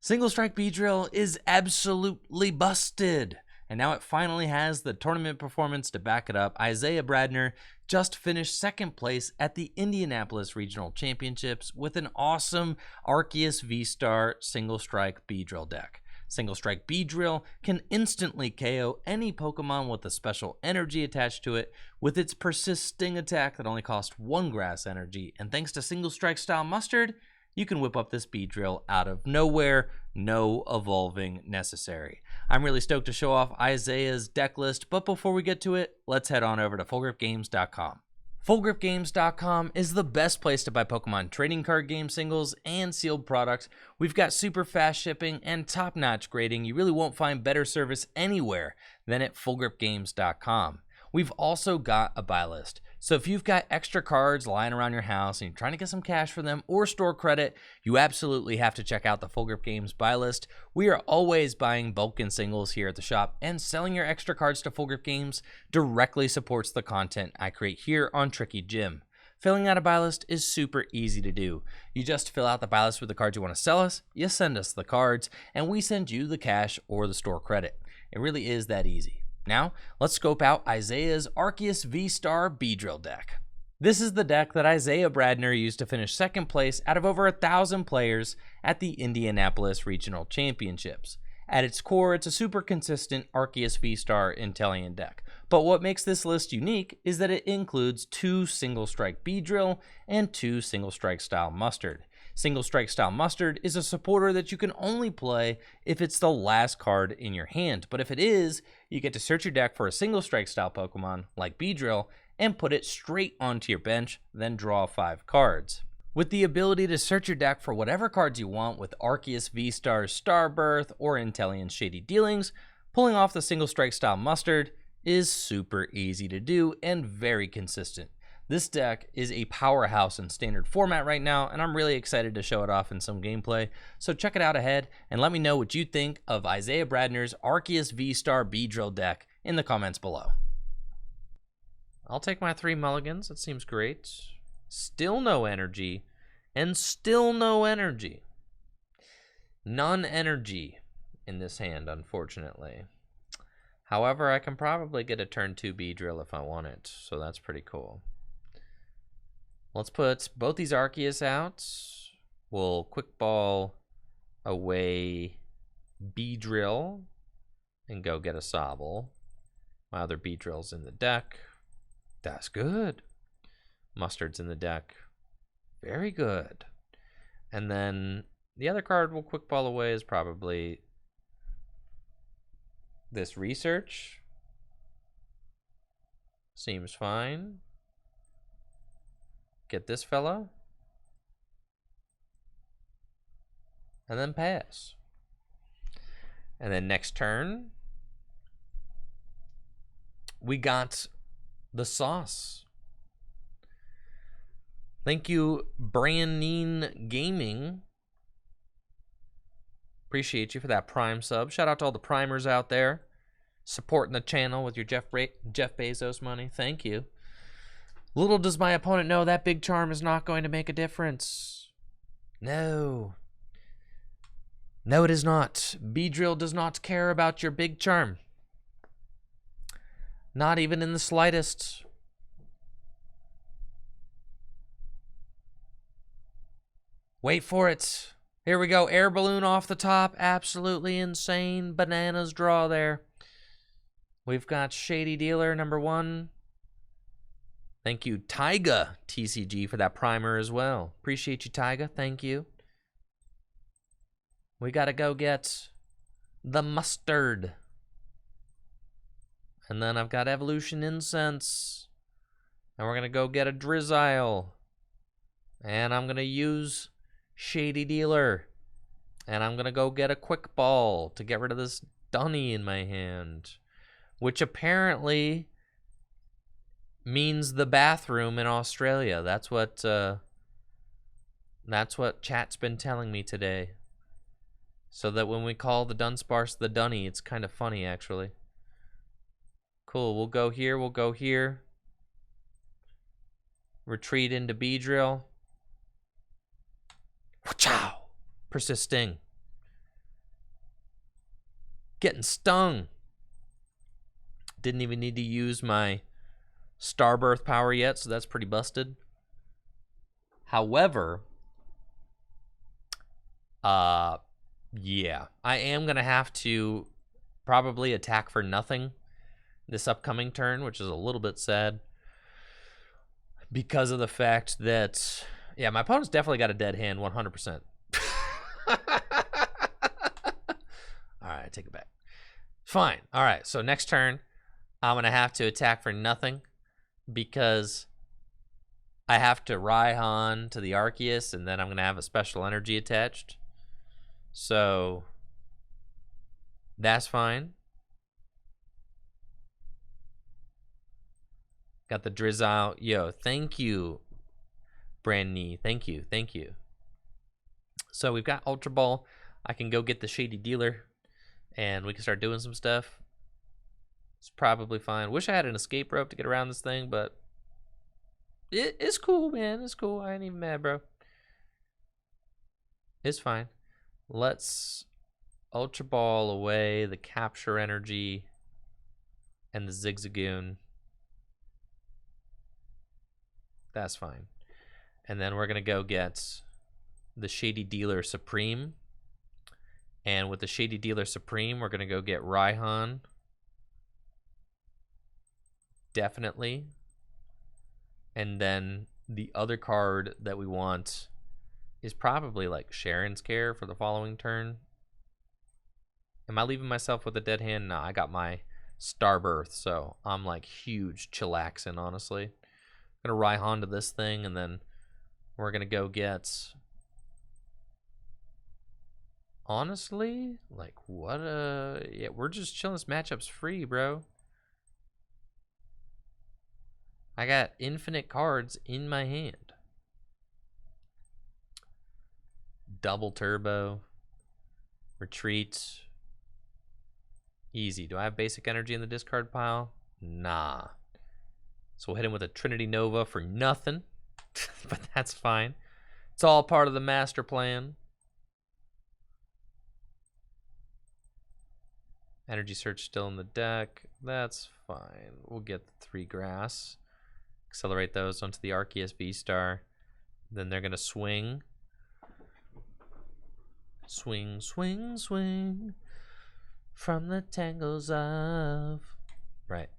Single Strike Beedrill is absolutely busted. And now it finally has the tournament performance to back it up. Isaiah Bradner just finished second place at the Indianapolis Regional Championships with an awesome Arceus VSTAR Single Strike Beedrill deck. Single Strike Beedrill can instantly KO any Pokemon with a special energy attached to it with its persisting attack that only costs 1 grass energy. And thanks to Single Strike style Mustard, you can whip up this Beedrill out of nowhere, no evolving necessary. I'm really stoked to show off Isaiah's deck list, but before we get to it, let's head on over to FullGripGames.com. FullGripGames.com is the best place to buy Pokemon trading card game singles and sealed products. We've got super fast shipping and top-notch grading. You really won't find better service anywhere than at FullGripGames.com. We've also got a buy list. So if you've got extra cards lying around your house and you're trying to get some cash for them or store credit, you absolutely have to check out the Full Grip Games buy list. We are always buying bulk and singles here at the shop, and selling your extra cards to Full Grip Games directly supports the content I create here on Tricky Gym. Filling out a buy list is super easy to do. You just fill out the buy list with the cards you want to sell us, you send us the cards, and we send you the cash or the store credit. It really is that easy. Now, let's scope out Isaiah's Arceus VSTAR Beedrill deck. This is the deck that Isaiah Bradner used to finish second place out of over 1,000 players at the Indianapolis Regional Championships. At its core, it's a super consistent Arceus VSTAR Inteleon deck. But what makes this list unique is that it includes 2 Single Strike Beedrill and 2 Single Strike style Mustard. Single Strike style Mustard is a supporter that you can only play if it's the last card in your hand. But if it is, you get to search your deck for a Single Strike style Pokemon like Beedrill and put it straight onto your bench, then draw 5 cards. With the ability to search your deck for whatever cards you want with Arceus VSTAR's Starbirth or Inteleon's Shady Dealings, pulling off the Single Strike style Mustard is super easy to do and very consistent. This deck is a powerhouse in standard format right now, and I'm really excited to show it off in some gameplay. So check it out ahead, and let me know what you think of Isaiah Bradner's Arceus VSTAR Beedrill deck in the comments below. I'll take my 3 mulligans. It seems great. Still no energy, and still no energy. None energy in this hand, unfortunately. However, I can probably get a turn 2 Beedrill if I want it, so that's pretty cool. Let's put both these Arceus out. We'll quick ball away Beedrill and go get a Sobble. My other Beedrill's in the deck. That's good. Mustard's in the deck. Very good. And then the other card we'll quick ball away is probably this Research. Seems fine. Get this fellow. And then pass. And then next turn, we got the sauce. Thank you, Brandine Gaming. Appreciate you for that Prime sub. Shout out to all the primers out there supporting the channel with your Jeff Bezos money. Thank you. Little does my opponent know that Big Charm is not going to make a difference. No. No, it is not. Beedrill does not care about your Big Charm. Not even in the slightest. Wait for it. Here we go. Air Balloon off the top. Absolutely insane bananas draw there. We've got Shady Dealer number 1. Thank you, Tyga TCG, for that primer as well. Appreciate you, Tyga. Thank you. We got to go get the Mustard. And then I've got Evolution Incense. And we're going to go get a Drizzile. And I'm going to use Shady Dealer. And I'm going to go get a Quick Ball to get rid of this Dunny in my hand. Which apparently means the bathroom in Australia. That's what chat's been telling me today. So that when we call the Dunsparce the Dunny, it's kind of funny, actually. Cool, we'll go here, we'll go here. Retreat into Beedrill. Wachow! Persisting. Getting stung. Didn't even need to use my Starbirth power yet, so that's pretty busted. However, yeah, I am going to have to probably attack for nothing this upcoming turn, which is a little bit sad because of the fact that, yeah, my opponent's definitely got a dead hand, 100%. All right, I take it back. Fine. All right, so next turn, I'm going to have to attack for nothing because I have to Raihan to the Arceus, and then I'm going to have a special energy attached. So that's fine. Got the Drizzile. Yo, thank you, Brandney. Thank you. Thank you. So we've got Ultra Ball. I can go get the Shady Dealer, and we can start doing some stuff. It's probably fine. Wish I had an escape rope to get around this thing, but it's cool, man. It's cool. I ain't even mad, bro. It's fine. Let's Ultra Ball away the Capture Energy and the Zigzagoon. That's fine. And then we're going to go get the Shady Dealer Supreme. And with the Shady Dealer Supreme, we're going to go get Raihan. Definitely. And then the other card that we want is probably like Cheren's Care for the following turn. Am I leaving myself with a dead hand? No, I got my Starbirth, so I'm like huge chillaxing, honestly. I'm gonna Raihan to this thing, and then we're gonna go get, honestly, like what yeah, we're just chilling. This matchup's free, bro. I got infinite cards in my hand. Double turbo. Retreat. Easy. Do I have basic energy in the discard pile? Nah. So we'll hit him with a Trinity Nova for nothing. But that's fine. It's all part of the master plan. Energy Search still in the deck. That's fine. We'll get the 3 grass. Accelerate those onto the Arceus VSTAR. Then they're going to swing. Swing, swing, swing. From the tangles of... Right.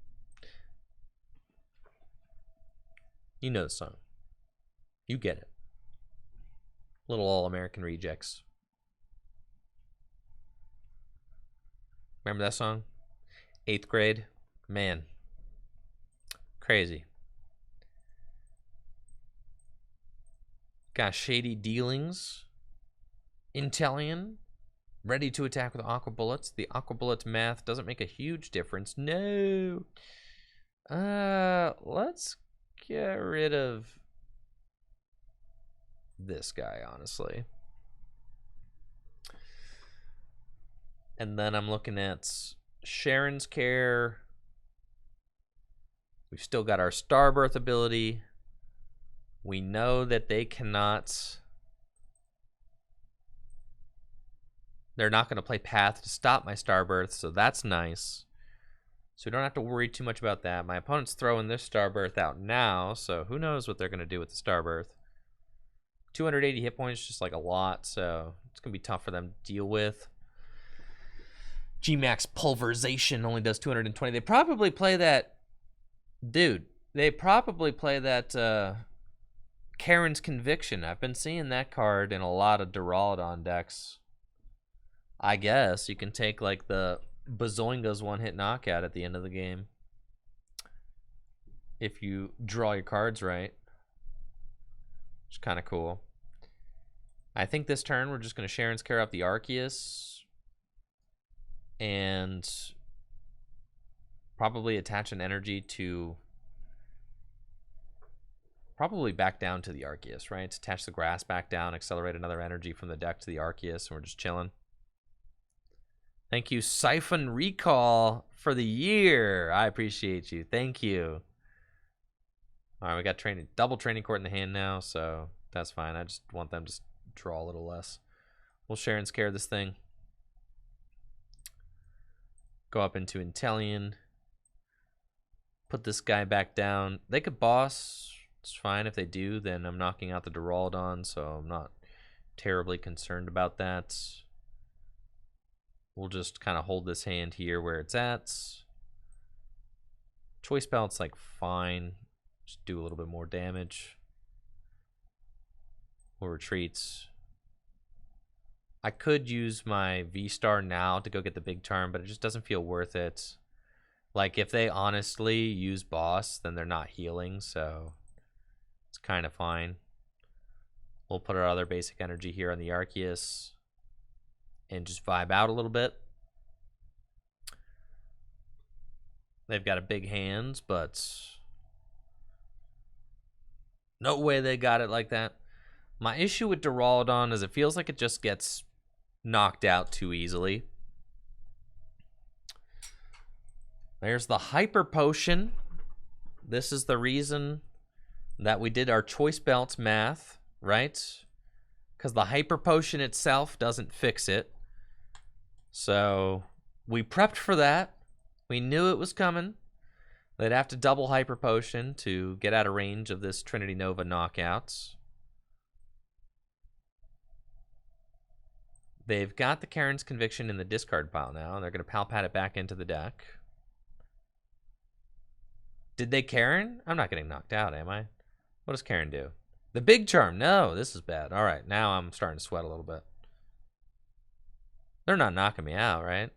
You know the song. You get it. Little All-American Rejects. Remember that song? 8th grade? Man. Crazy. Got Shady Dealings. Inteleon. Ready to attack with Aqua Bullets. The Aqua Bullets math doesn't make a huge difference. No. Let's get rid of this guy, honestly. And then I'm looking at Cheren's Care. We've still got our Starbirth ability. We know that they cannot... They're not going to play Path to stop my Starbirth, so that's nice. So we don't have to worry too much about that. My opponent's throwing this Starbirth out now, so who knows what they're going to do with the Starbirth. 280 hit points, just like a lot, so it's going to be tough for them to deal with. Gmax Pulverization only does 220. They probably play that... Dude, they probably play that Cheren's Conviction. I've been seeing that card in a lot of Geraldo decks. I guess you can take like the Bazoinga's one-hit knockout at the end of the game if you draw your cards right. Which is kind of cool. I think this turn we're just going to Cheren's Care up the Arceus and probably attach an energy to probably back down to the Arceus, right? Attach the grass back down, accelerate another energy from the deck to the Arceus, and we're just chilling. Thank you, Siphon Recall, for the year. I appreciate you. Thank you. All right, we got double Training Court in the hand now, so that's fine. I just want them to draw a little less. We'll Cheren's Care this thing. Go up into Inteleon. Put this guy back down. They could boss. It's fine if they do. Then I'm knocking out the Geraldo, so I'm not terribly concerned about that. We'll just kind of hold this hand here where it's at. Choice Belt's like fine. Just do a little bit more damage. We'll retreat. I could use my VSTAR now to go get the Big Charm, but it just doesn't feel worth it. Like, if they honestly use boss, then they're not healing, so it's kind of fine. We'll put our other basic energy here on the Arceus and just vibe out a little bit. They've got a big hands, but no way they got it like that. My issue with Geraldo is it feels like it just gets knocked out too easily. There's the Hyper Potion. This is the reason that we did our Choice Belt math, right? Because the Hyper Potion itself doesn't fix it. So we prepped for that. We knew it was coming. They'd have to double Hyper Potion to get out of range of this Trinity Nova knockouts. They've got the Cheren's Conviction in the discard pile now, and they're going to Pal Pad it back into the deck. Did they Cheren? I'm not getting knocked out, am I? What does Cheren do? The Big Charm. No, this is bad. All right, now I'm starting to sweat a little bit. They're not knocking me out, right?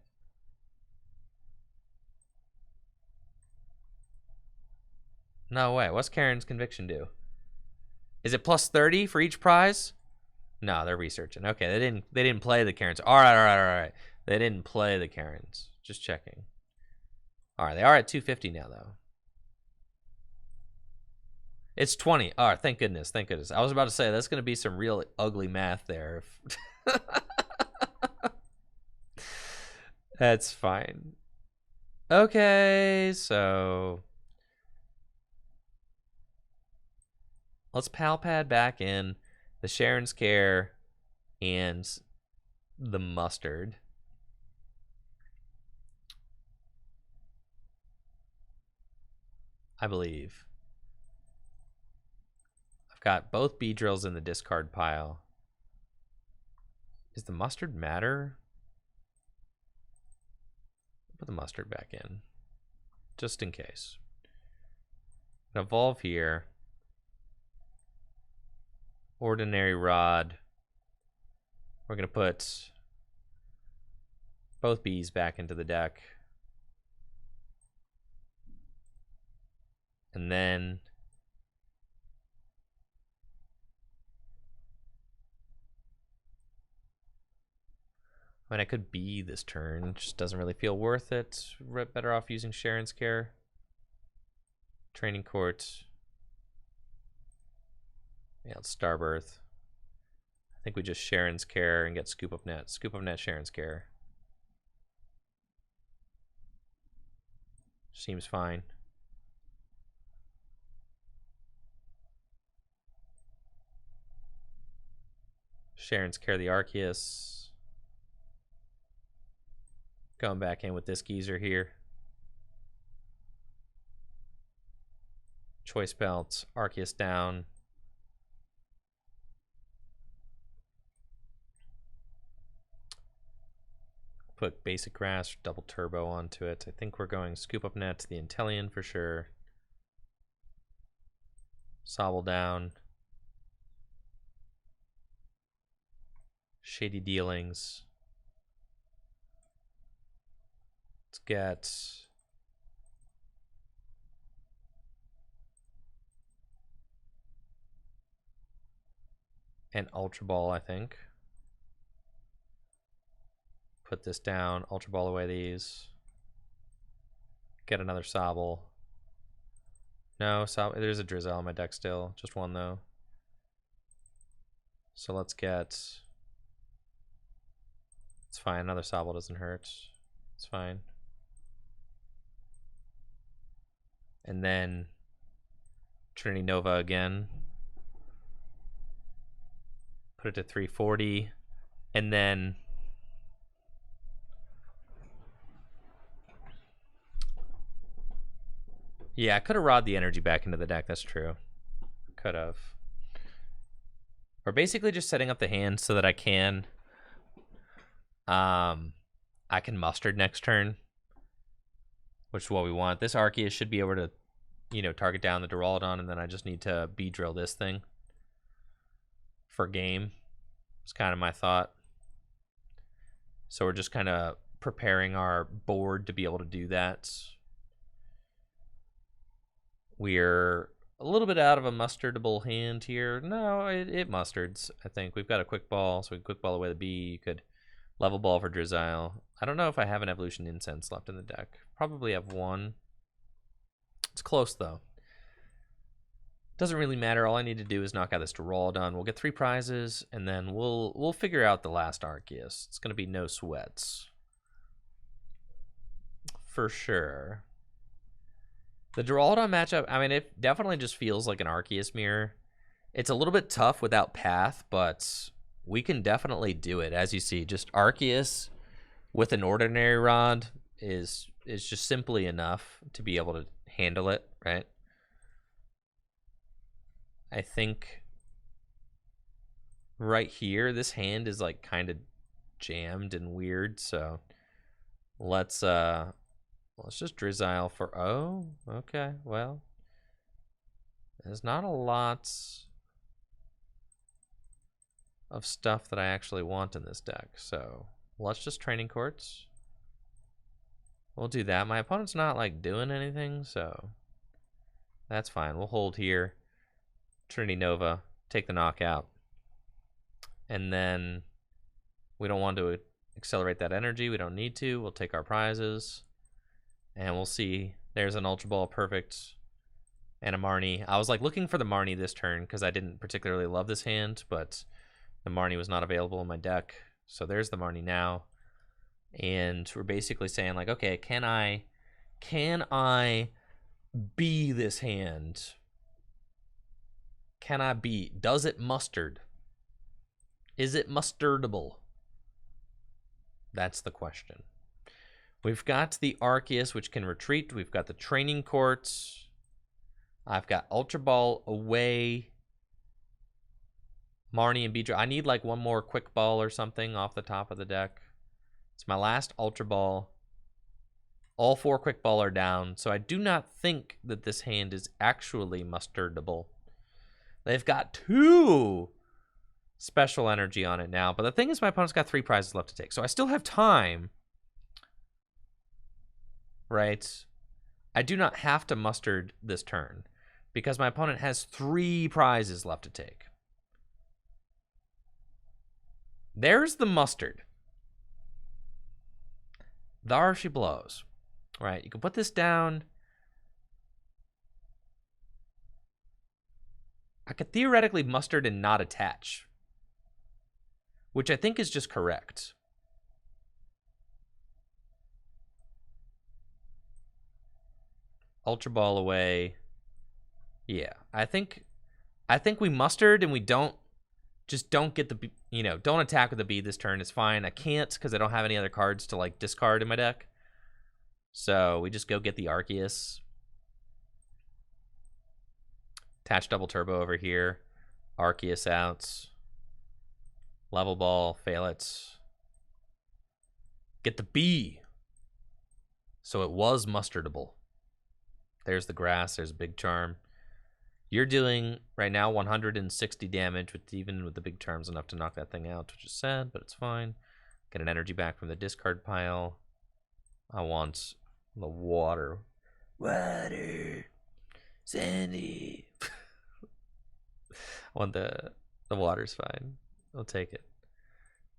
No way. What's Cheren's Conviction do? Is it plus 30 for each prize? No, they're researching. Okay, they didn't play the Cherens. All right. They didn't play the Cherens. Just checking. All right, they are at 250 now though. It's 20. All right, thank goodness. Thank goodness. I was about to say that's going to be some real ugly math there. That's fine. Okay, so let's Pal Pad back in the Cheren's Care and the Mustard. I believe. I've got both Beedrills in the discard pile. Does the Mustard matter? Put the Mustard back in, just in case. Evolve here. Ordinary Rod. We're going to put both Bees back into the deck. And then I mean, I could be this turn. It just doesn't really feel worth it. We're better off using Cheren's Care. Training Court. Yeah, let's Starbirth. I think we just Cheren's Care and get Scoop Up Net. Scoop Up Net, Cheren's Care. Seems fine. Cheren's Care the Arceus. Going back in with this geezer here. Choice Belt, Arceus down. Put Basic Grass, double turbo onto it. I think we're going Scoop Up Net to the Inteleon for sure. Sobble down. Shady Dealings. Let's get an Ultra Ball, I think. Put this down, Ultra Ball away these. Get another Sobble. No, there's a Drizzile in my deck still. Just one though. So let's get... It's fine, another Sobble doesn't hurt. It's fine. And then Trinity Nova again. Put it to 340. And then Yeah, I could have rod the energy back into the deck. That's true. Could have. We're basically just setting up the hand so that I can mustard next turn, which is what we want. This Arceus should be able to, you know, target down the Geraldo, and then I just need to Beedrill this thing for game. It's kind of my thought. So we're just kind of preparing our board to be able to do that. We're a little bit out of a mustardable hand here. No, it mustards, I think. We've got a quick ball, so we can quick ball away the B. You could level ball for Drizzile. I don't know if I have an Evolution Incense left in the deck. Probably have one. It's close, though. Doesn't really matter. All I need to do is knock out this Geraldo. We'll get 3 prizes, and then we'll figure out the last Arceus. It's going to be no sweats. For sure. The Geraldo matchup, I mean, it definitely just feels like an Arceus mirror. It's a little bit tough without Path, but we can definitely do it. As you see, just Arceus with an Ordinary Rod is just simply enough to be able to handle it, right? I think right here, this hand is like kind of jammed and weird, so let's just Drizzile for, oh, okay, well, there's not a lot of stuff that I actually want in this deck, so let's just Training Courts. We'll do that. My opponent's not like doing anything, so that's fine. We'll hold here. Trinity Nova, take the knockout. And then we don't want to accelerate that energy. We don't need to. We'll take our prizes. And we'll see. There's an Ultra Ball perfect and a Marnie. I was like looking for the Marnie this turn because I didn't particularly love this hand, but the Marnie was not available in my deck. So there's the Marnie now. And we're basically saying like, okay, can I be this hand? Can I be? Does it mustard? Is it mustardable? That's the question. We've got the Arceus, which can retreat. We've got the Training Courts. I've got Ultra Ball away. Marnie and Beedrill. I need like one more quick ball or something off the top of the deck. It's my last Ultra Ball. All 4 quick ball are down, so I do not think that this hand is actually mustardable. They've got 2 special energy on it now, but the thing is my opponent's got 3 prizes left to take, so I still have time, right? I do not have to mustard this turn because my opponent has 3 prizes left to take. There's the mustard. There she blows. All right, you can put this down. I could theoretically mustard and not attach, which I think is just correct. Ultra Ball away. Yeah, I think we mustard and we don't get the, you know, don't attack with the B this turn. It's fine. I can't because I don't have any other cards to like discard in my deck. So we just go get the Arceus. Attach double turbo over here. Arceus out. Level ball, fail it. Get the B. So it was mustardable. There's the grass, there's Big Charm. You're doing right now 160 damage, with even with the Big Charms enough to knock that thing out, which is sad, but it's fine. Get an energy back from the discard pile. I want the water. Water. Sandy. I want the water's fine. I'll take it.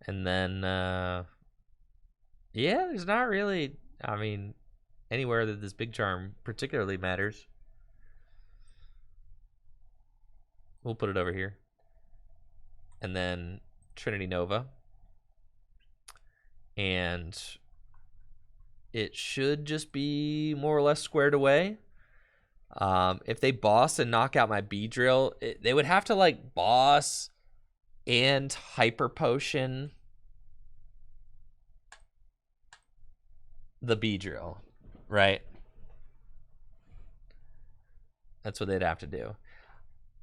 And then, yeah, there's not really, I mean, anywhere that this Big Charm particularly matters. We'll put it over here. And then Trinity Nova. And it should just be more or less squared away. If they boss and knock out my Beedrill, they would have to like boss and hyper potion the Beedrill, right? That's what they'd have to do.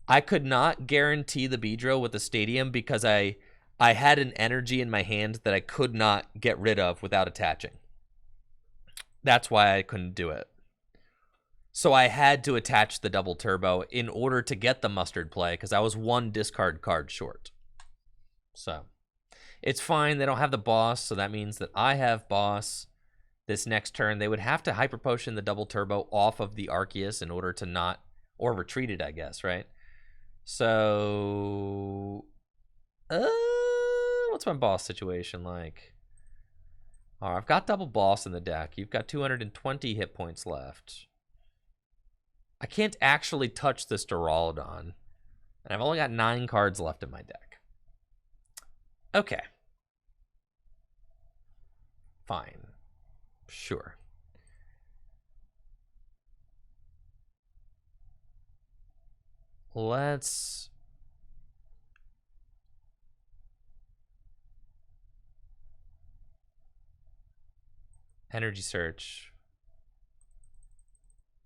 I could not guarantee the Beedrill with the Stadium because I had an energy in my hand that I could not get rid of without attaching. That's why I couldn't do it. So I had to attach the double turbo in order to get the mustard play because I was one discard card short. So it's fine. They don't have the boss, so that means that I have boss this next turn. They would have to hyper potion the double turbo off of the Arceus in order to not, or retreat it, I guess, right? So, what's my boss situation like? Oh, I've got double boss in the deck. You've got 220 hit points left. I can't actually touch this Geraldo, and I've only got 9 cards left in my deck. Okay. Fine. Sure. Let's Energy Search.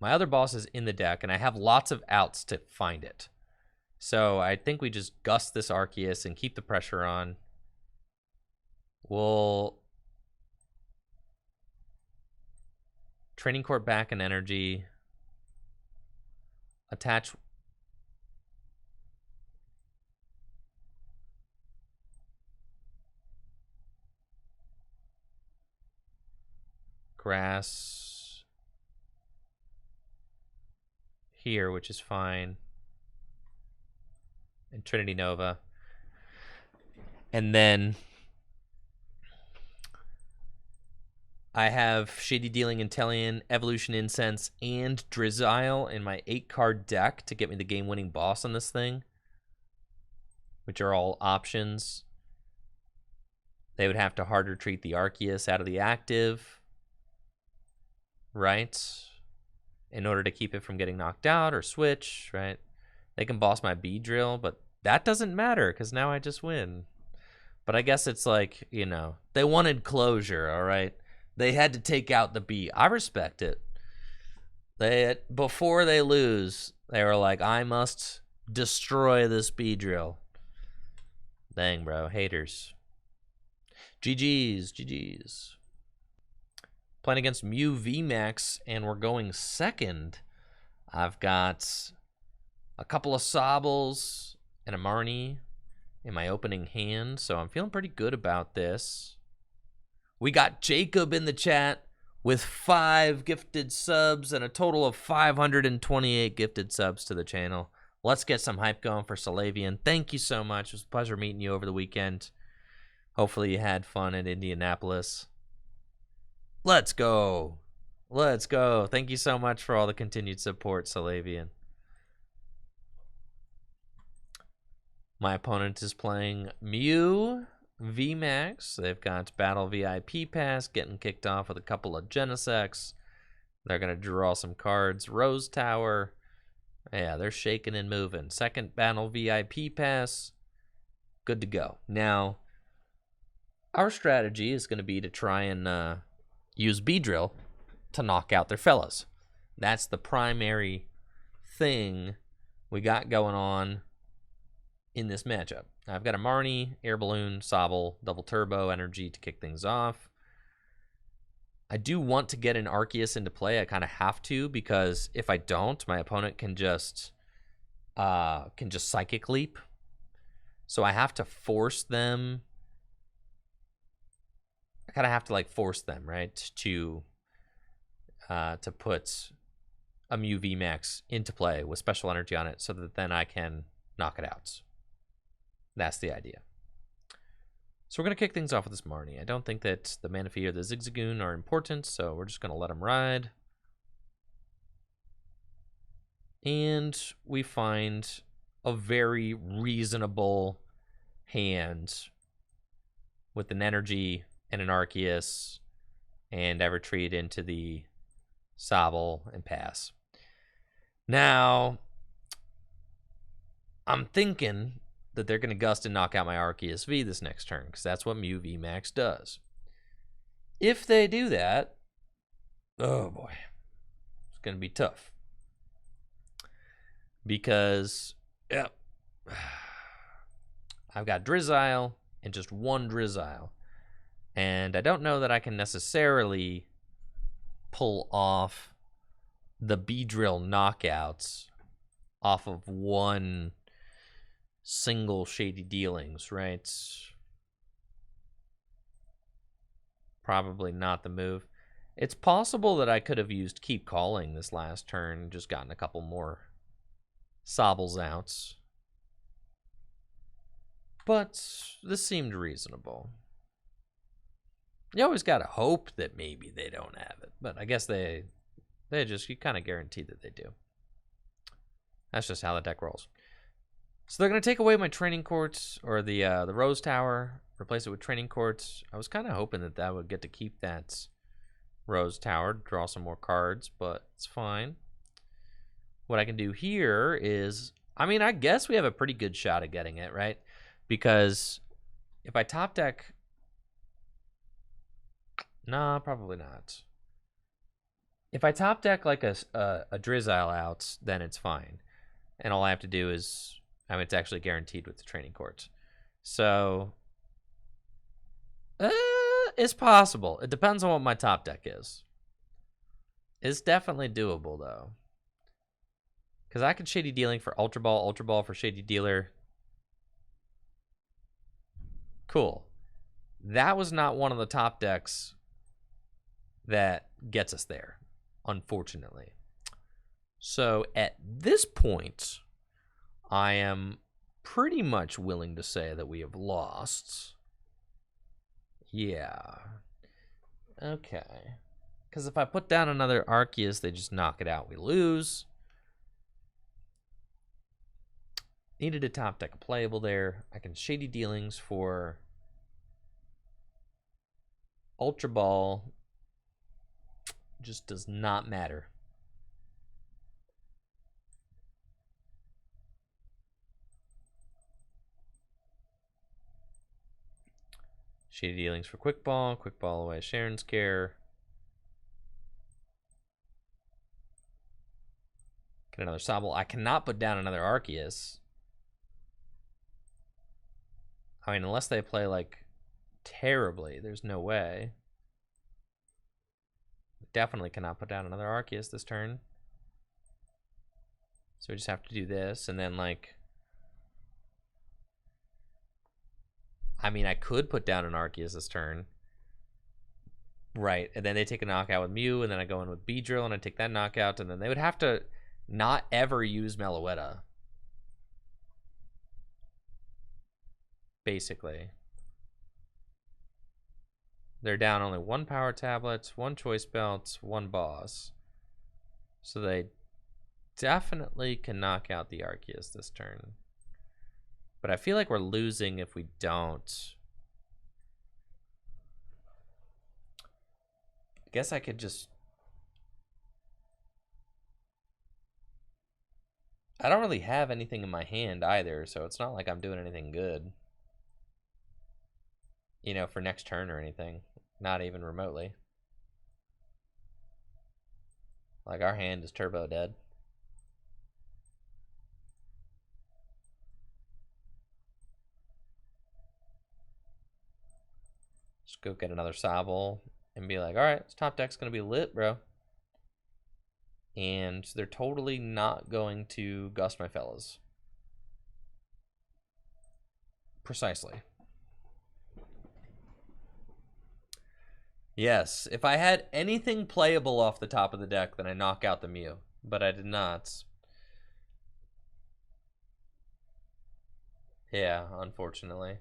My other boss is in the deck, and I have lots of outs to find it. So I think we just gust this Arceus and keep the pressure on. We'll Training Court back in energy. Attach. Grass here, which is fine. And Trinity Nova. And then I have Shady Dealing Inteleon, Evolution Incense, and Drizzile in my 8-card deck to get me the game-winning boss on this thing, which are all options. They would have to hard retreat the Arceus out of the active, right, in order to keep it from getting knocked out or switch, right? They can boss my Beedrill, but that doesn't matter because now I just win. But I guess it's like, you know, they wanted closure, all right? They had to take out the B. I respect it. Before they lose, they were like, I must destroy this Beedrill. Dang, bro. Haters. GG's. GG's. Playing against Mew VMAX, and we're going second. I've got a couple of Sobbles and a Marnie in my opening hand, so I'm feeling pretty good about this. We got Jacob in the chat with 5 gifted subs and a total of 528 gifted subs to the channel. Let's get some hype going for Salavian. Thank you so much. It was a pleasure meeting you over the weekend. Hopefully you had fun in Indianapolis. Let's go. Let's go. Thank you so much for all the continued support, Salavian. My opponent is playing Mew VMAX. They've got Battle VIP Pass getting kicked off with a couple of Genesects. They're going to draw some cards. Rose Tower. Yeah, they're shaking and moving. Second Battle VIP Pass. Good to go. Now, our strategy is going to be to try and use Beedrill to knock out their fellas. That's the primary thing we got going on in this matchup. I've got a Marnie, Air Balloon, Sobble, Double Turbo, Energy to kick things off. I do want to get an Arceus into play. I kind of have to, because if I don't, my opponent can just Psychic Leap. So I have to force them. I kind of have to like force them, right, to put a Mew VMAX into play with special energy on it, so that then I can knock it out. That's the idea. So we're going to kick things off with this Marnie. I don't think that the Manaphy or the Zigzagoon are important, so we're just going to let them ride. And we find a very reasonable hand with an Energy and an Arceus, and I retreat into the Sobble and pass. Now, I'm thinking that they're going to gust and knock out my Arceus V this next turn, because that's what Mew VMAX does. If they do that, oh boy, it's going to be tough. because yep, I've got Drizzile and just one Drizzile. And I don't know that I can necessarily pull off the Beedrill knockouts off of one single Shady Dealings, right? Probably not the move. It's possible that I could have used Keep Calling this last turn and just gotten a couple more Sobbles outs. But this seemed reasonable. You always gotta hope that maybe they don't have it, but I guess you kind of guarantee that they do. That's just how the deck rolls. So they're gonna take away my Training Court, or the Rose Tower, replace it with Training Court. I was kind of hoping that I would get to keep that Rose Tower, draw some more cards, but it's fine. What I can do here is, I mean, I guess we have a pretty good shot at getting it, right? Because if I top deck, nah, probably not. If I top deck like a Drizzile out, then it's fine. And all I have to do is, I mean, it's actually guaranteed with the Training Court. So, it's possible. It depends on what my top deck is. It's definitely doable, though. Because I could Shady Dealing for Ultra Ball for Shady Dealer. Cool. That was not one of the top decks that gets us there, unfortunately. So at this point, I am pretty much willing to say that we have lost. Yeah. Okay. Because if I put down another Arceus, they just knock it out. We lose. Needed a top deck playable there. I can Shady Dealings for Ultra Ball. Just does not matter. Shady Dealings for Quick Ball away Cheren's Care. Get another Sobble. I cannot put down another Arceus. I mean, unless they play, like, terribly, there's no way. Definitely cannot put down another Arceus this turn. So we just have to do this, and then, like, I mean, I could put down an Arceus this turn. Right, and then they take a knockout with Mew, and then I go in with Beedrill, and I take that knockout, and then they would have to not ever use Meloetta. Basically. They're down only one Power Tablet, one Choice Belt, one Boss. So they definitely can knock out the Arceus this turn. But I feel like we're losing if we don't. I guess I could just... I don't really have anything in my hand either, so it's not like I'm doing anything good. You know, for next turn or anything. Not even remotely. Like, our hand is turbo dead. Just go get another Sobble and be like, alright, this top deck's gonna be lit, bro. And they're totally not going to gust my fellas. Precisely. Yes, if I had anything playable off the top of the deck, then I knock out the Mew. But I did not. Yeah, unfortunately.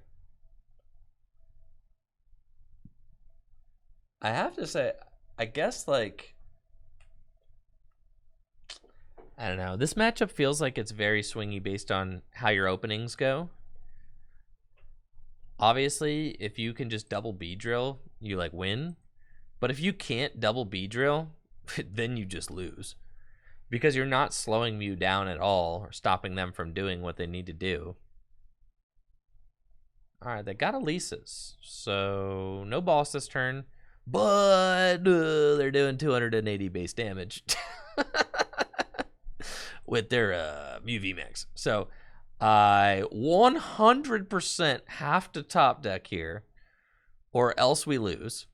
I have to say, I guess, like... I don't know. This matchup feels like it's very swingy based on how your openings go. Obviously, if you can just double Beedrill, you, like, win. But if you can't double Beedrill, then you just lose. Because you're not slowing Mew down at all or stopping them from doing what they need to do. Alright, they got Elises. So, no boss this turn. But they're doing 280 base damage. with their Mew VMAX. So I 100% have to top deck here, or else we lose.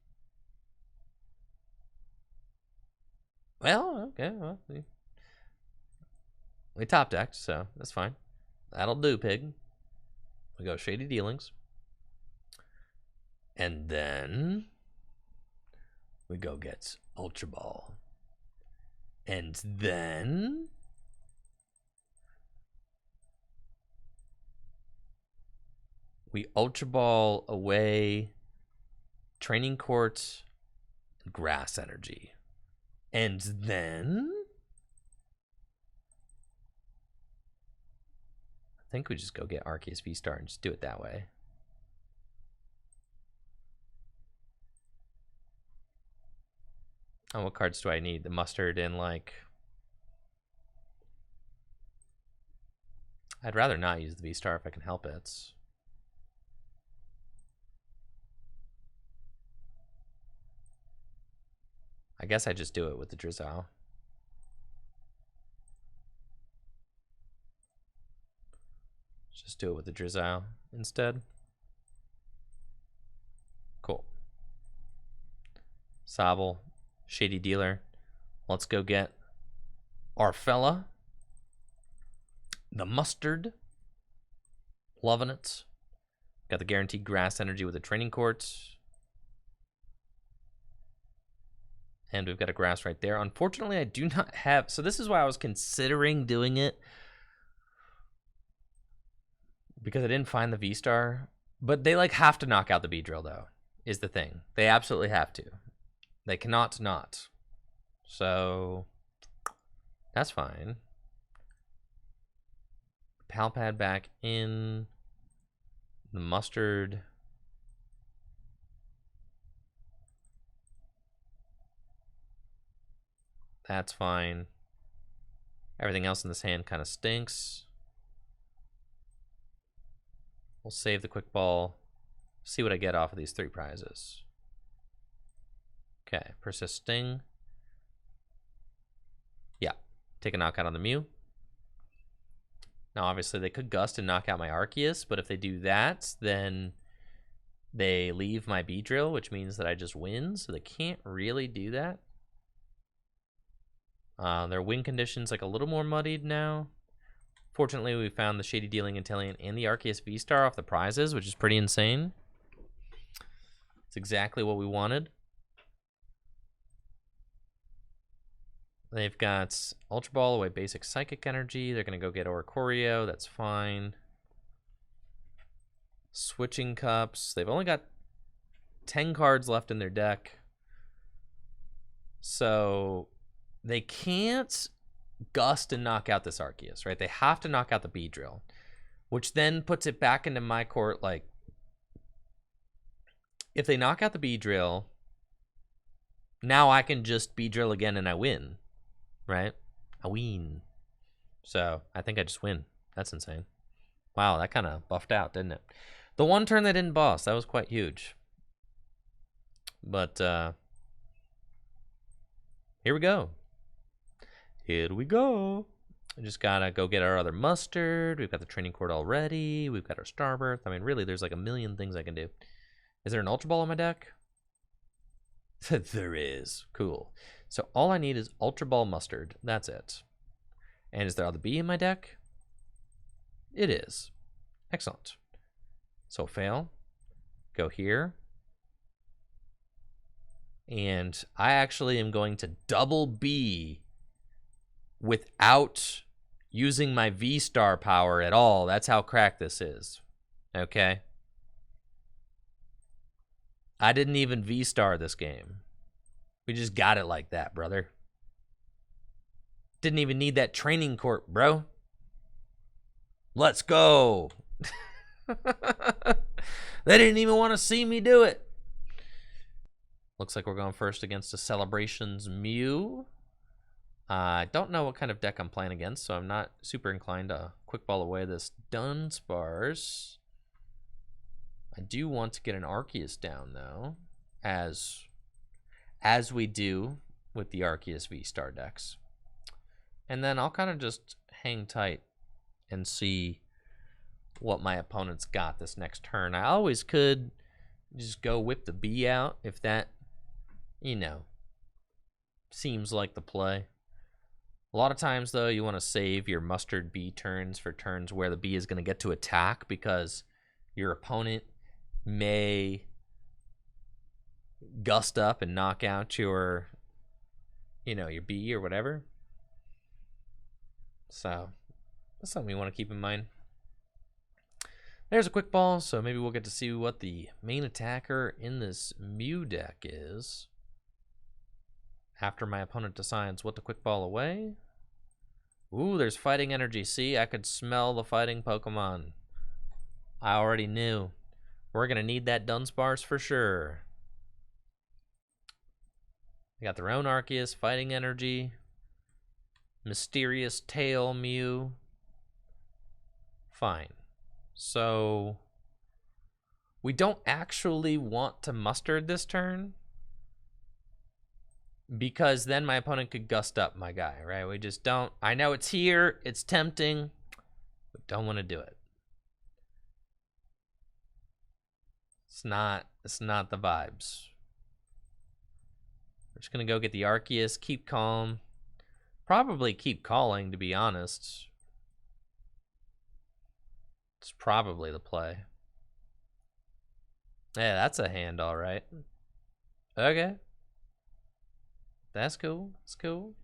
Well, okay, well, we top decked, so that's fine. That'll do, pig. We go Shady Dealings. And then we go get Ultra Ball. And then we Ultra Ball away Training Court Grass Energy. And then I think we just go get Arceus VSTAR and just do it that way. Oh, what cards do I need? The mustard and like... I'd rather not use the VSTAR if I can help it. I guess I just do it with the Drizzile. Just do it with the Drizzile instead. Cool. Sobble, Shady Dealer. Let's go get our fella. The mustard. Loving it. Got the guaranteed grass energy with the Training Court. And we've got a grass right there. Unfortunately, I do not have... So this is why I was considering doing it. Because I didn't find the VSTAR. But they like have to knock out the Beedrill though, is the thing. They absolutely have to. They cannot not. So that's fine. Pal Pad back in. The mustard. That's fine. Everything else in this hand kind of stinks. We'll save the quick ball. See what I get off of these 3 prizes. Okay, persisting. Yeah, take a knockout on the Mew. Now, obviously, they could gust and knock out my Arceus, but if they do that, then they leave my Beedrill, which means that I just win, so they can't really do that. Their win condition's like a little more muddied now. Fortunately, we found the Shady Dealing Inteleon and the Arceus VSTAR off the prizes, which is pretty insane. It's exactly what we wanted. They've got Ultra Ball away basic Psychic Energy. They're going to go get Oricorio. That's fine. Switching Cups. They've only got 10 cards left in their deck. So they can't gust and knock out this Arceus, right? They have to knock out the Beedrill, which then puts it back into my court. Like, if they knock out the Beedrill, now I can just Beedrill again and I win, right? I win. So I think I just win. That's insane. Wow, that kind of buffed out, didn't it? The one turn they didn't boss, that was quite huge. But here we go. Here we go. We just gotta go get our other mustard. We've got the Training Court already. We've got our Starbirth. I mean, really, there's like a million things I can do. Is there an Ultra Ball in my deck? There is. Cool. So all I need is Ultra Ball Mustard. That's it. And is there other B in my deck? It is. Excellent. So fail. Go here. And I actually am going to double B without using my VSTAR power at all. That's how cracked this is. Okay? I didn't even VSTAR this game. We just got it like that, brother. Didn't even need that Training Court, bro. Let's go. They didn't even want to see me do it. Looks like we're going first against a Celebrations Mew. I don't know what kind of deck I'm playing against, so I'm not super inclined to quick ball away this Dunsparce. I do want to get an Arceus down, though, as we do with the Arceus VSTAR decks. And then I'll kind of just hang tight and see what my opponent's got this next turn. I always could just go whip the B out if that, you know, seems like the play. A lot of times, though, you want to save your mustard B turns for turns where the B is going to get to attack, because your opponent may gust up and knock out your, you know, your B or whatever. So that's something you want to keep in mind. There's a quick ball, so maybe we'll get to see what the main attacker in this Mew deck is after my opponent decides what to quick ball away. Ooh, there's Fighting Energy. See, I could smell the fighting Pokemon. I already knew. We're going to need that Dunsparce for sure. They got their own Arceus, Fighting Energy, Mysterious Tail Mew. Fine. So we don't actually want to mustard this turn, because then my opponent could gust up my guy, right? We just don't. I know it's here, it's tempting, but don't want to do it. It's not the vibes. We're just gonna go get the Arceus, keep calm, probably keep calling, to be honest. It's probably the play. Yeah, that's a hand, all right. Okay. That's cool. That's cool.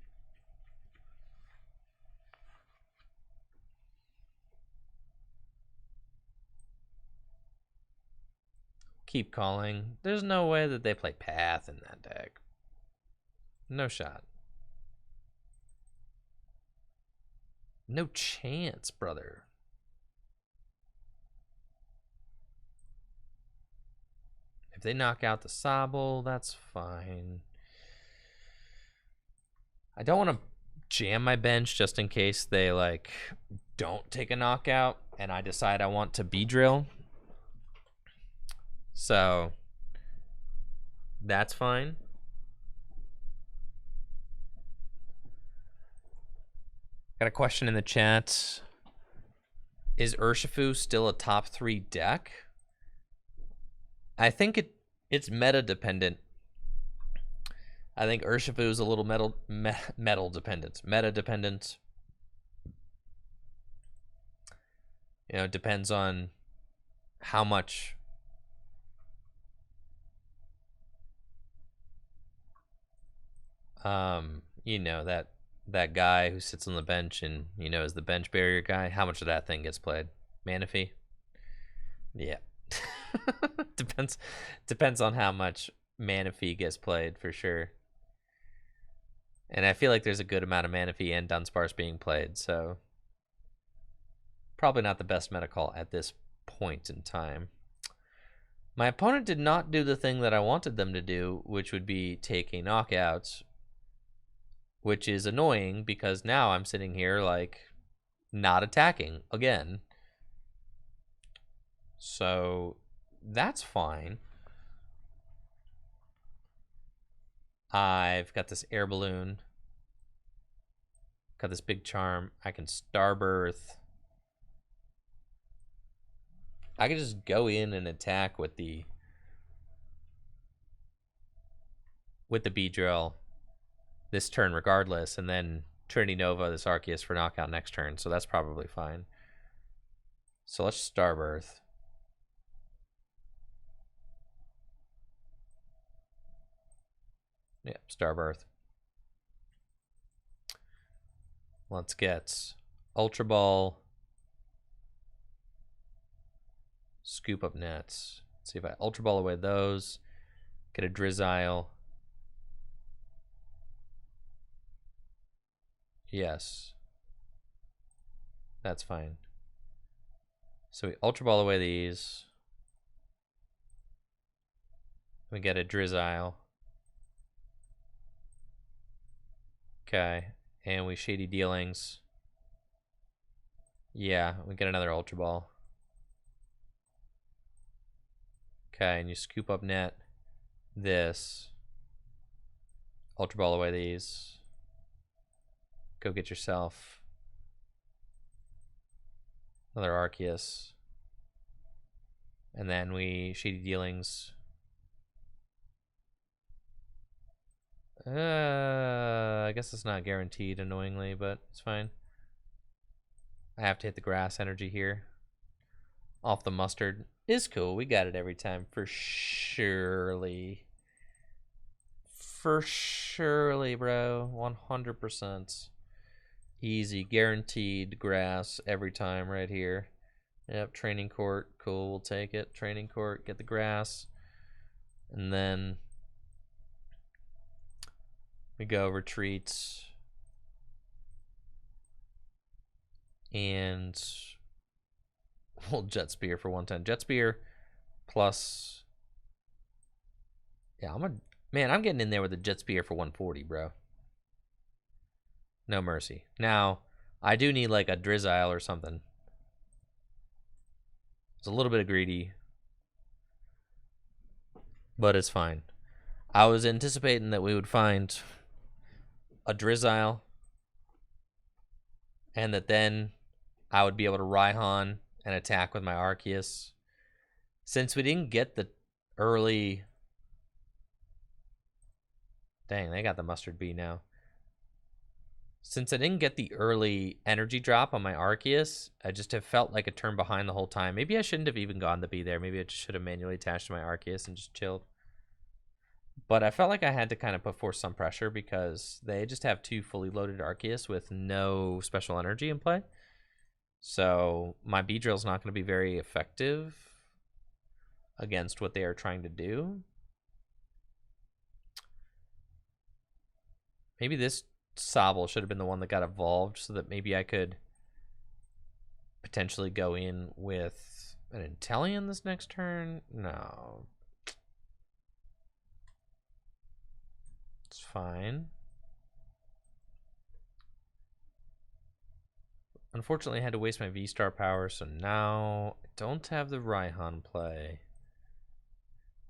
Keep calling. There's no way that they play Path in that deck. No shot. No chance, brother. If they knock out the Sobble, that's fine. I don't want to jam my bench just in case they, like, don't take a knockout and I decide I want to Beedrill. So that's fine. Got a question in the chat. Is Urshifu still a top 3 deck? I think it's meta dependent. I think Urshifu is a little meta dependent. You know, it depends on how much you know, that guy who sits on the bench and, you know, is the bench barrier guy, how much of that thing gets played? Manaphy? Yeah. Depends on how much Manaphy gets played, for sure. And I feel like there's a good amount of Manaphy and Dunsparce being played, so probably not the best meta call at this point in time. My opponent did not do the thing that I wanted them to do, which would be take a knockout, which is annoying because now I'm sitting here like not attacking again. So that's fine. I've got this Air Balloon. Got this Big Charm. I can Starbirth. I can just go in and attack with the Beedrill this turn regardless, and then Trinity Nova this Arceus for knockout next turn, so that's probably fine. So let's Starbirth. Yeah, Starbirth. Let's get Ultra Ball, Scoop Up Net. Let's see if I Ultra Ball away those. Get a Drizzile. Yes. That's fine. So we Ultra Ball away these. We get a Drizzile. Okay. And we Shady Dealings. Yeah, we get another Ultra Ball. Okay, and you Scoop Up Net this. Ultra Ball away these. Go get yourself Another Arceus. And then we Shady Dealings. I guess it's not guaranteed, annoyingly, but it's fine. I have to hit the grass energy here. Off the mustard is cool. We got it every time for surely. For surely, bro. 100%. Easy, guaranteed grass every time right here. Yep, Training Court. Cool, we'll take it. Training Court, get the grass. And then we go retreats. And we'll Jet Spear for 110. Jet Spear plus. Yeah, I'm getting in there with a Jet Spear for 140, bro. No mercy. Now, I do need like a Drizzile or something. It's a little bit greedy, but it's fine. I was anticipating that we would find a Drizzile, and that then I would be able to Raihan and attack with my Arceus. Since we didn't get the early... Dang, they got the Mustard Bee now. Since I didn't get the early energy drop on my Arceus, I just have felt like a turn behind the whole time. Maybe I shouldn't have even gone the Bee there. Maybe I just should have manually attached to my Arceus and just chilled. But I felt like I had to kind of put forth some pressure because they just have two fully loaded Arceus with no special energy in play. So my Beedrill's not going to be very effective against what they are trying to do. Maybe this Sobble should have been the one that got evolved so that maybe I could potentially go in with an Inteleon this next turn. No. It's fine. Unfortunately, I had to waste my V-Star power, so now I don't have the Raihan play.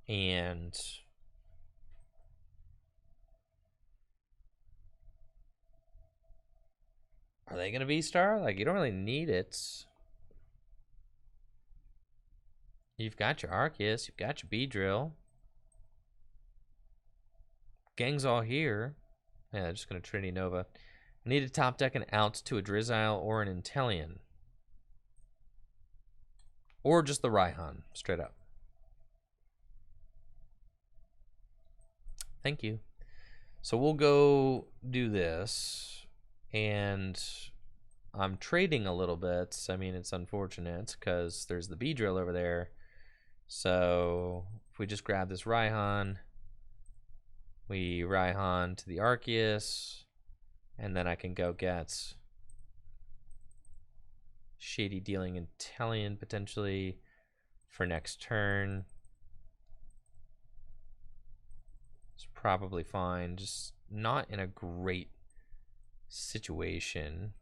And are they going to V-Star? Like, you don't really need it. You've got your Arceus, you've got your Beedrill. Gang's all here. Yeah, just going to Trinity Nova. I need to top deck an out to a Drizzile or an Inteleon. Or just the Raihan, straight up. Thank you. So we'll go do this. And I'm trading a little bit. I mean, it's unfortunate because there's the Beedrill over there. So if we just grab this Raihan, we Raihan to the Arceus, and then I can go get Shady Dealing Inteleon potentially for next turn. It's probably fine, just not in a great situation.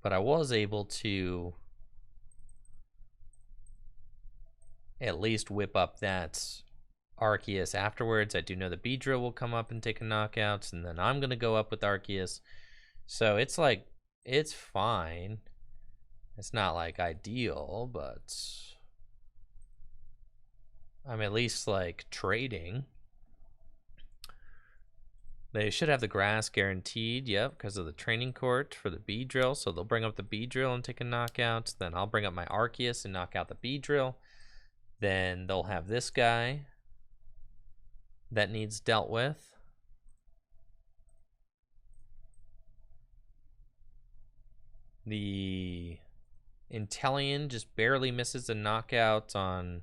But I was able to at least whip up that Arceus afterwards. I do know the Beedrill will come up and take a knockout, and then I'm going to go up with Arceus. So it's like, it's fine. It's not like ideal, but I'm at least like trading. They should have the grass guaranteed, yep, because of the Training Court for the Beedrill. So they'll bring up the Beedrill and take a knockout. Then I'll bring up my Arceus and knock out the Beedrill. Then they'll have this guy that needs dealt with. The Inteleon just barely misses a knockout on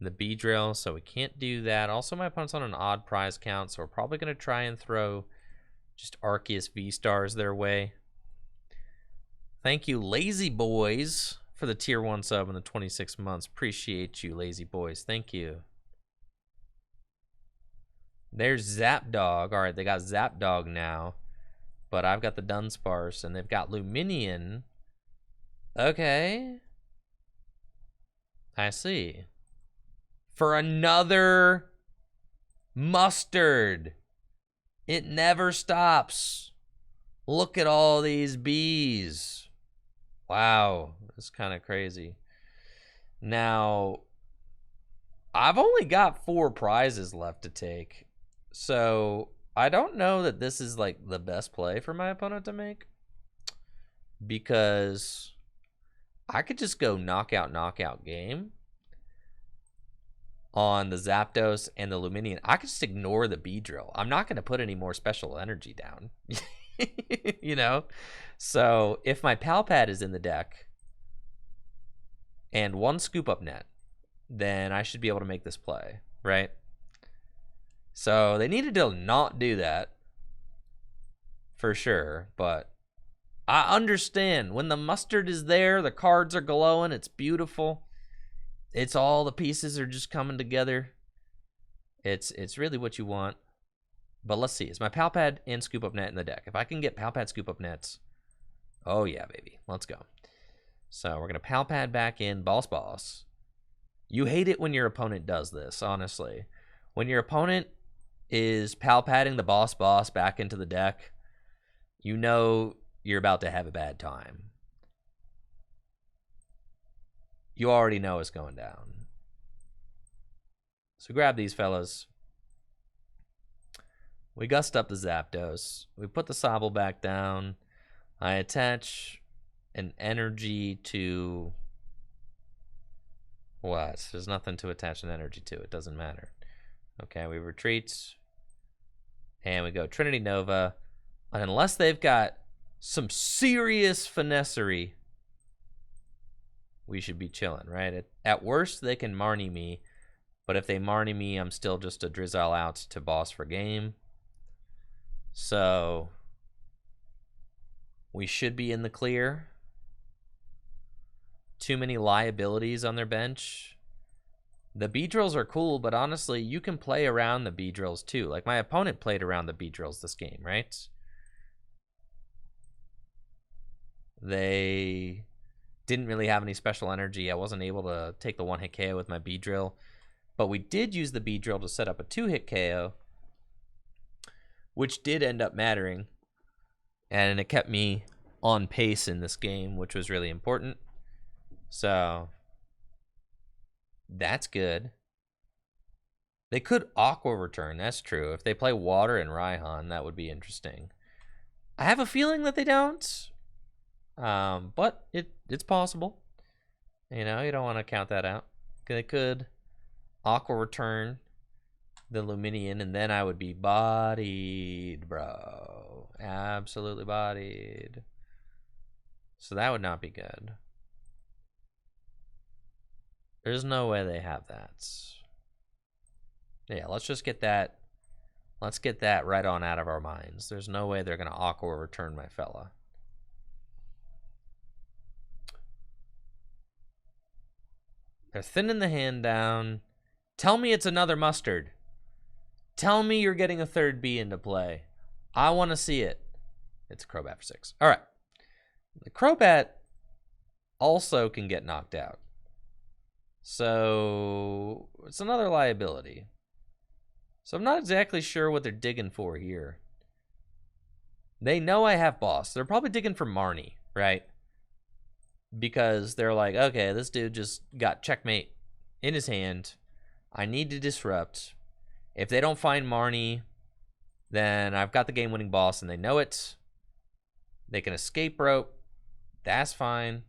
the Beedrill, so we can't do that. Also, my opponent's on an odd prize count, so we're probably going to try and throw just Arceus V-Stars their way. Thank you, Lazy Boys, for the tier 1 sub in the 26 months. Appreciate you, Lazy Boys. Thank you. There's Zapdog. All right, they got Zapdog now, but I've got the Dunsparce, and they've got Luminion. Okay. I see. For another Mustard. It never stops. Look at all these bees. Wow, that's kind of crazy. Now, I've only got 4 prizes left to take. So, I don't know that this is like the best play for my opponent to make. Because I could just go knockout game on the Zapdos and the Lumineon. I could just ignore the Beedrill. I'm not going to put any more special energy down. You know? So if my Pal Pad is in the deck and 1 Scoop Up Net, then I should be able to make this play, right? So they needed to not do that for sure, but I understand when the mustard is there, the cards are glowing, it's beautiful. It's all the pieces are just coming together. It's really what you want. But let's see. Is my Pal Pad and Scoop Up Net in the deck? If I can get Pal Pad Scoop Up Nets, oh yeah, baby. Let's go. So we're going to Pal Pad back in Boss. You hate it when your opponent does this, honestly. When your opponent is Pal Padding the Boss back into the deck, you know you're about to have a bad time. You already know it's going down. So grab these fellas. We gust up the Zapdos. We put the Sobble back down. I attach an energy to what? There's nothing to attach an energy to. It doesn't matter. Okay, we retreat. And we go Trinity Nova. Unless they've got some serious finessery, we should be chilling, right? At worst, they can Marnie me. But if they Marnie me, I'm still just a Drizzile out to boss for game. So we should be in the clear. Too many liabilities on their bench. The Beedrills are cool, but honestly, you can play around the Beedrills too. Like my opponent played around the Beedrills this game, right? They didn't really have any special energy. I wasn't able to take the 1-hit KO with my Beedrill. But we did use the Beedrill to set up a 2-hit KO, which did end up mattering. And it kept me on pace in this game, which was really important. So that's good. They could Aqua Return, that's true. If they play Water and Raihan, that would be interesting. I have a feeling that they don't. But it's possible. You know, you don't want to count that out. They could Aqua Return the Lumineon, and then I would be bodied, bro. Absolutely bodied. So that would not be good. There's no way they have that. Yeah, let's just get that. Let's get that right on out of our minds. There's no way they're going to Aqua Return my fella. They're thinning the hand down. Tell me it's another mustard. Tell me you're getting a third B into play. I want to see it. It's a Crobat for 6. All right. The Crobat also can get knocked out. So it's another liability. So I'm not exactly sure what they're digging for here. They know I have boss. They're probably digging for Marnie, right? Because they're like, okay, this dude just got checkmate in his hand. I need to disrupt. If they don't find Marnie, then I've got the game-winning boss, and they know it. They can escape rope. That's fine.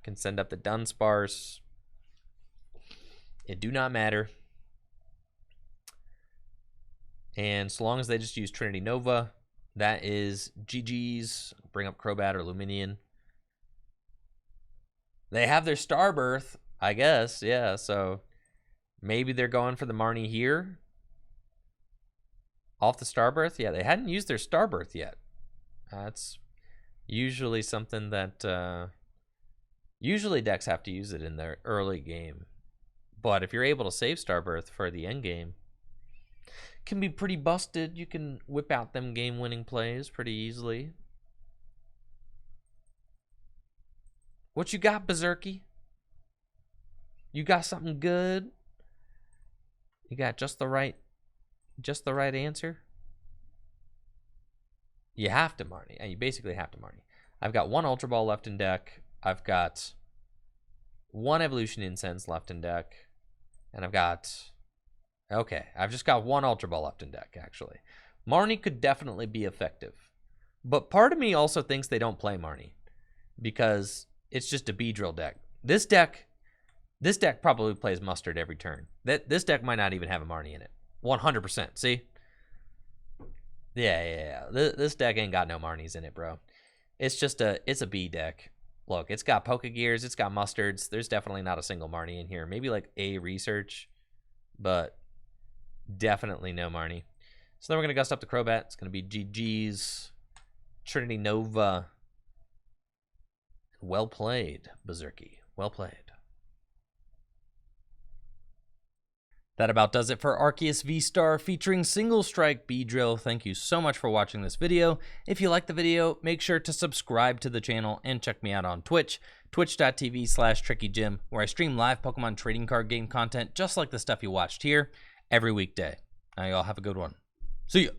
Can send up the Dunsparce. It do not matter. And so long as they just use Trinity Nova, that is GG's. Bring up Crobat or Lumineon. They have their Starbirth, I guess, yeah, so maybe they're going for the Marnie here. Off the Starbirth? Yeah, they hadn't used their Starbirth yet. That's usually something that... usually decks have to use it in their early game. But if you're able to save Starbirth for the end game, it can be pretty busted. You can whip out them game-winning plays pretty easily. What you got, Berserky? You got something good? You got just the right answer? You have to Marnie. You basically have to Marnie. I've got 1 Ultra Ball left in deck. I've got 1 Evolution Incense left in deck. And I've got... Okay, I've just got 1 Ultra Ball left in deck, actually. Marnie could definitely be effective. But part of me also thinks they don't play Marnie. Because it's just a Beedrill deck. This deck probably plays Mustard every turn. This deck might not even have a Marnie in it. 100%, see? Yeah. This deck ain't got no Marnies in it, bro. It's a B deck. Look, it's got Pokegears, it's got Mustards. There's definitely not a single Marnie in here. Maybe like a Research, but definitely no Marnie. So then we're going to gust up the Crobat. It's going to be GG's, Trinity Nova. Well played, Berserky. Well played. That about does it for Arceus VSTAR featuring Single Strike Beedrill. Thank you so much for watching this video. If you liked the video, make sure to subscribe to the channel and check me out on Twitch, twitch.tv/TrickyJim, where I stream live Pokemon trading card game content just like the stuff you watched here every weekday. Now y'all have a good one. See ya.